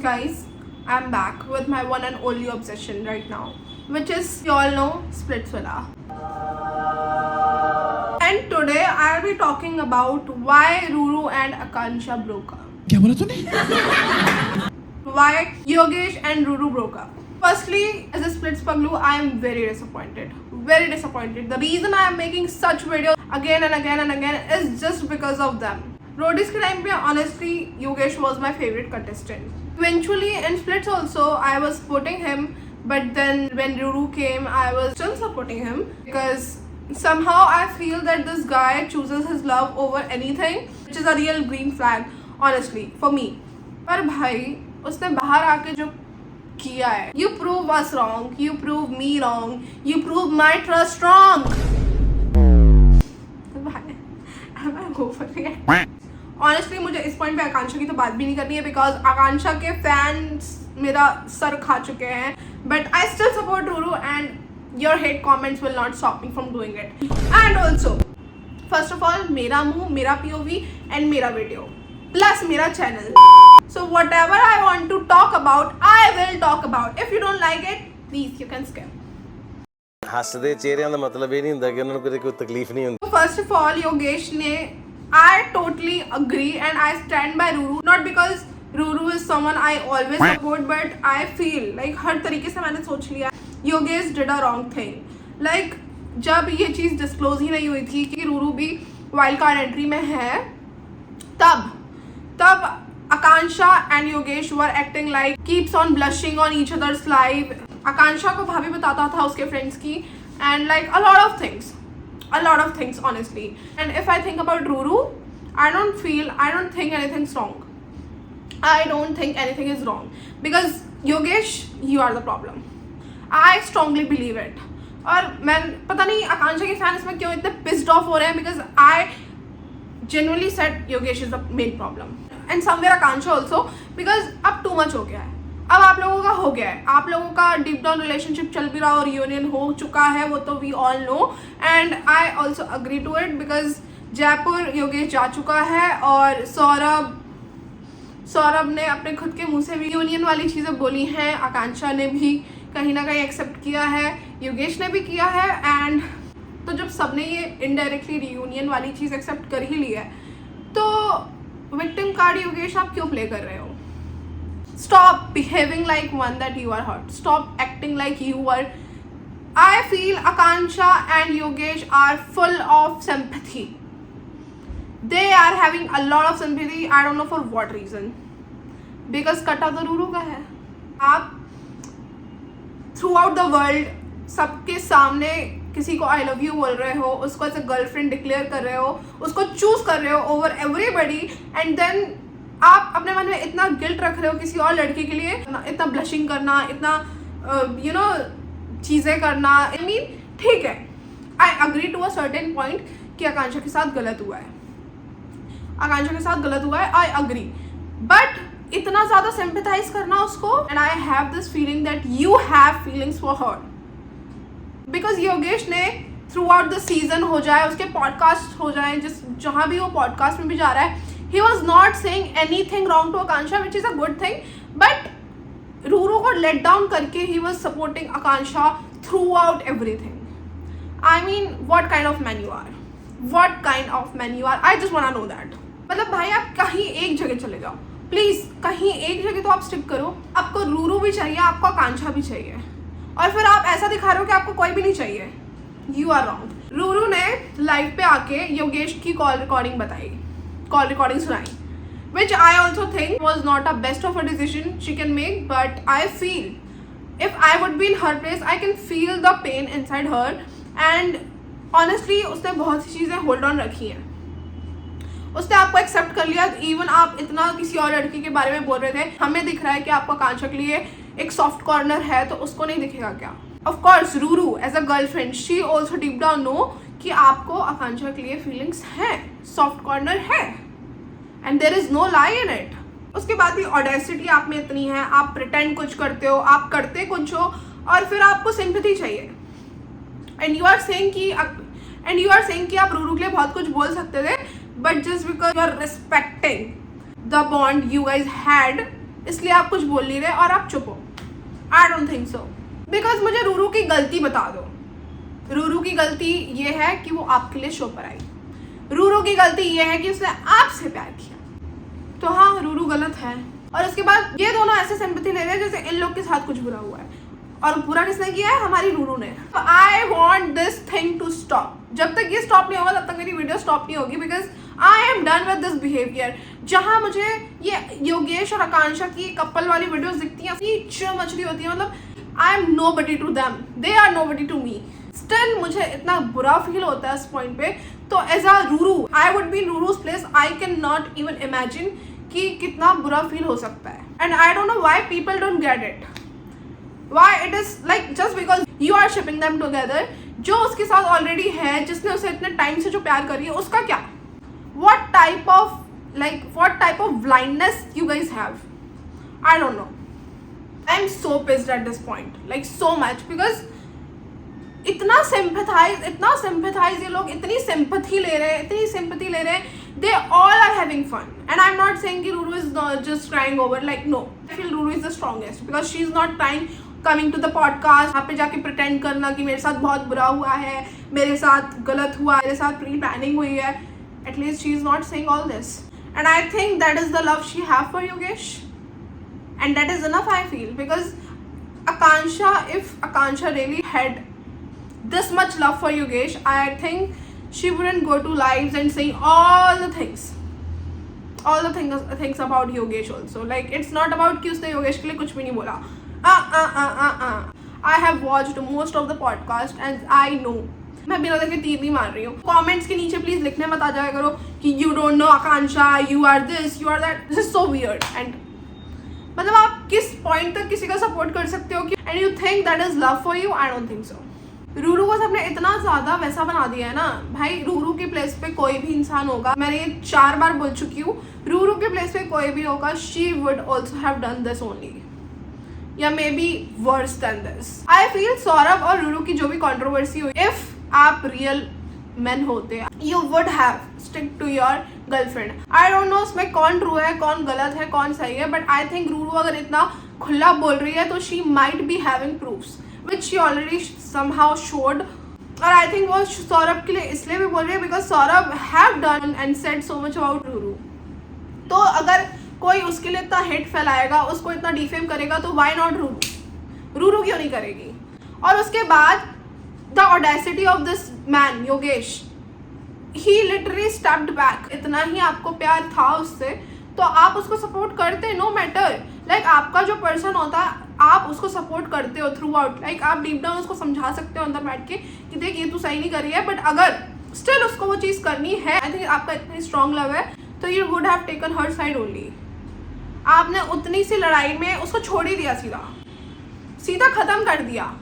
Guys, I'm back with my one and only obsession right now, which is, you all know, Splitsvilla. And today I'll be talking about why Ruru and Akansha broke up. क्या बोला तूने? Why Yogesh and Ruru broke up. Firstly, as a Splits Paglu, I am very disappointed. Very disappointed. The reason I am making such videos again and again and again is just because of them. Roadies के time पे honestly Yogesh was my favorite contestant. Eventually in Splits also I was supporting him, but then when Ruru came I was still supporting him because somehow I feel that this guy chooses his love over anything, which is a real green flag honestly for me. पर भाई उसने बाहर आके जो किया है, you prove us wrong, you prove me wrong, you prove my trust wrong. भाई am I over it? Honestly मुझे इस पॉइंट पे आकांक्षा की तो बात भी नहीं करनी है बिकॉज आकांक्षा के फैंस मेरा सर खा चुके हैं, but I still support Ruru and your hate comments will not stop me from doing it. And also first of all मेरा मुंह, मेरा पीओवी एंड मेरा वीडियो प्लस मेरा channel. So whatever I want to talk about I will talk about. If you don't like it please you can skip. ਹੱਸਦੇ ਚਿਹਰਿਆਂ ਦਾ ਮਤਲਬ ਇਹ ਨਹੀਂ ਹੁੰਦਾ ਕਿ ਉਹਨਾਂ ਨੂੰ ਕਦੇ ਕੋਈ ਤਕਲੀਫ ਨਹੀਂ ਹੁੰਦੀ. फर्स्ट ऑफ ऑल योगेश ने I totally agree and I stand by Ruru, not because Ruru is someone I always support, but I feel like हर तरीके से मैंने सोच लिया Yogesh did a wrong thing. Like जब ये चीज़ डिस्क्लोज ही नहीं हुई थी कि रूरू भी वाइल्ड कार्ड एंट्री में है, तब Akanksha and Yogesh were acting like keeps on blushing on each others live. Akanksha को भाभी बताता था उसके फ्रेंड्स की and like a lot of things honestly. And if I think about Ruru, I don't think anything's wrong. I don't think anything is wrong because Yogesh, you are the problem. I strongly believe it. और मैं पता नहीं आकांक्षा के fans में क्यों इतने pissed off हो रहे हैं because I genuinely said Yogesh is the main problem and somewhere Akansha also because अब too much हो गया है. अब आप लोगों का हो गया है, आप लोगों का डीप डाउन रिलेशनशिप चल भी रहा और रियूनियन हो चुका है, वो तो we all know and I also agree to it because Jaipur Yogesh जा चुका है और सौरभ ने अपने खुद के मुंह से भी यूनियन वाली चीज़ें बोली हैं. आकांक्षा ने भी कहीं ना कहीं एक्सेप्ट किया है, योगेश ने भी किया है. एंड तो जब सबने ये इनडायरेक्टली रियूनियन वाली चीज़ एक्सेप्ट कर ही ली है तो विक्टिम कार्ड योगेश आप क्यों प्ले कर रहे हो? Stop behaving like one that you are hurt. Stop acting like you are. I feel Akansha and Yogesh are full of sympathy. They are having a lot of sympathy. I don't know for what reason. Because कटा तो रूरू का है. आप throughout the world सबके सामने किसी को I love you बोल रहे हो, उसको एज अ गर्लफ्रेंड डिक्लेयर कर रहे हो, उसको चूज कर रहे हो ओवर एवरीबडी एंड देन आप अपने मन में इतना गिल्ट रख रहे हो किसी और लड़के के लिए, इतना ब्लशिंग करना, इतना यू नो चीज़ें करना. आई मीन ठीक है, I agree to a certain point कि आकांक्षा के साथ गलत हुआ है, आई अग्री, बट इतना ज़्यादा सिंपैथाइज करना उसको. And I have this feeling that you have feelings for her because Yogesh ने थ्रू आउट द सीजन हो जाए, उसके पॉडकास्ट हो जाए, जहाँ भी वो पॉडकास्ट में भी जा रहा है, he was not saying anything wrong to Akansha, which is a good thing, but Ruru को let down करके he was supporting Akansha throughout everything. I mean, what kind of man you are? What kind of man you are? I just wanna know that. मतलब भाई आप कहीं एक जगह चले जाओ प्लीज, कहीं एक जगह तो आप स्टिक करो. आपको रूरू भी चाहिए, आपको आकांक्षा भी चाहिए, और फिर आप ऐसा दिखा रहे हो कि आपको कोई भी नहीं चाहिए. You are wrong. रूरू ने लाइव पे आके योगेश की कॉल रिकॉर्डिंग सुनाई, which I also think was not a best of a decision she can make, but I feel if I would be in her place I can feel the pain inside her and honestly उसने बहुत सी चीज़ें hold on रखी हैं. उसने आपको accept कर लिया. Even आप इतना किसी और लड़की के बारे में बोल रहे थे, हमें दिख रहा है कि आपको आकांक्षा के लिए एक सॉफ्ट कॉर्नर है, तो उसको नहीं दिखेगा क्या? Of course Ruru as a girlfriend she also deep down know कि आपको आकांक्षा के लिए फीलिंग्स हैं, सॉफ्ट कॉर्नर है and there is no lie in it. उसके बाद भी ऑडेसिटी आप में इतनी है, आप प्रिटेंड कुछ करते हो, आप करते कुछ हो और फिर आपको सिंपैथी चाहिए. एंड यू आर सेइंग कि आप रूरू के लिए बहुत कुछ बोल सकते थे, but just because you are respecting the bond you guys had इसलिए आप कुछ बोल नहीं रहे और आप चुप हो। I don't think so, because मुझे रूरू की गलती बता दो। रूरू की गलती ये है कि वो आपके लिए शो पर आई। रूरू की गलती ये है कि उसने आपसे प्यार किया। तो हाँ, रूरू गलत है। और इसके बाद ये दोनों ऐसे सिंपैथी ले रहे हैं जैसे इन लोग के साथ कुछ बुरा हुआ है, और बुरा किसने किया है? हमारी रूरू ने। I want this thing to stop. जब तक ये स्टॉप नहीं होगा तब तक मेरी वीडियो स्टॉप नहीं होगी, because I am done with this behaviour. जहाँ मुझे ये योगेश और आकांक्षा की कपल वाली वीडियोस दिखती हैं, चिड़ मछली होती है, मतलब I am nobody to them, they are nobody to me. Still मुझे इतना बुरा फील होता है इस पॉइंट पे। तो as a Ruru, I would be in Ruru's place, I can not even imagine कि कितना बुरा फील हो सकता है। And I don't know why people don't get it, why it is like just because you are shipping them together. जो उसके साथ already है, जिसने उसे इतने टाइम से जो प्यार करी है, उसका क्या? what type of blindness you guys have? I don't know. I'm so pissed at this point, like so much, because इतना sympathize ये लोग, इतनी sympathy ले रहे हैं, they all are having fun. And I'm not saying कि Ruru is not just crying over, like no, I feel Ruru is the strongest because she's not crying coming to the podcast, वहाँ पे जाके pretend करना कि मेरे साथ बहुत बुरा हुआ है, मेरे साथ गलत हुआ, मेरे साथ प्री प्लानिंग हुई है। At least she is not saying all this, and I think that is the love she have for Yogesh, and that is enough, I feel, because Akansha, if Akansha really had this much love for Yogesh, I think she wouldn't go to lives and saying all the things about Yogesh also. Like it's not about कि उसने Yogesh के लिए कुछ भी नहीं बोला. I have watched most of the podcast and I know. मैं बिना देखे तीर नहीं मार रही हूँ। कमेंट्स के नीचे प्लीज लिखने मत आ जाया करो कि you don't know Akanksha, you are this, you are that. This is so weird. And मतलब आप किस पॉइंट तक किसी का सपोर्ट कर सकते हो कि and you think that is love for you? I don't think so. Ruru को सबने इतना ज्यादा वैसा बना दिया है ना भाई। रूरू के प्लेस पे कोई भी इंसान होगा, मैंने ये 4 बार बोल चुकी हूँ, रूरू के प्लेस पे कोई भी होगा, she would also have done this only, या maybe worse than this. I feel Saurabh और रूरू की जो भी कॉन्ट्रोवर्सी हुई, इफ आप रियल मैन होते, you would have stick to your girlfriend. I don't know उसमें कौन ट्रू है, कौन गलत है, कौन सही है, बट आई थिंक रूरू अगर इतना खुला बोल रही है तो she might be having proofs which she already somehow showed. और आई थिंक वो सौरभ के लिए इसलिए भी बोल रही है because Saurabh have done and said so much about Ruru. तो अगर कोई उसके लिए इतना हेट फैलाएगा, उसको इतना डिफेम करेगा, तो व्हाई नॉट रूरू? रूरू क्यों नहीं करेगी? और उसके बाद the audacity of this man Yogesh, he literally stepped back. इतना ही आपको प्यार था उससे तो आप उसको सपोर्ट करते, नो मैटर। लाइक आपका जो पर्सन होता है आप उसको सपोर्ट करते हो थ्रू आउट। लाइक आप डीप डाउन उसको समझा सकते हो अंदर बैठ के कि देख ये तू सही नहीं कर रही है, बट अगर स्टिल उसको वो चीज़ करनी है, आई थिंक आपका इतनी स्ट्रॉन्ग लव है तो you would have taken her side only. आपने उतनी सी लड़ाई में उसको छोड़ ही दिया, सीधा खत्म कर दिया।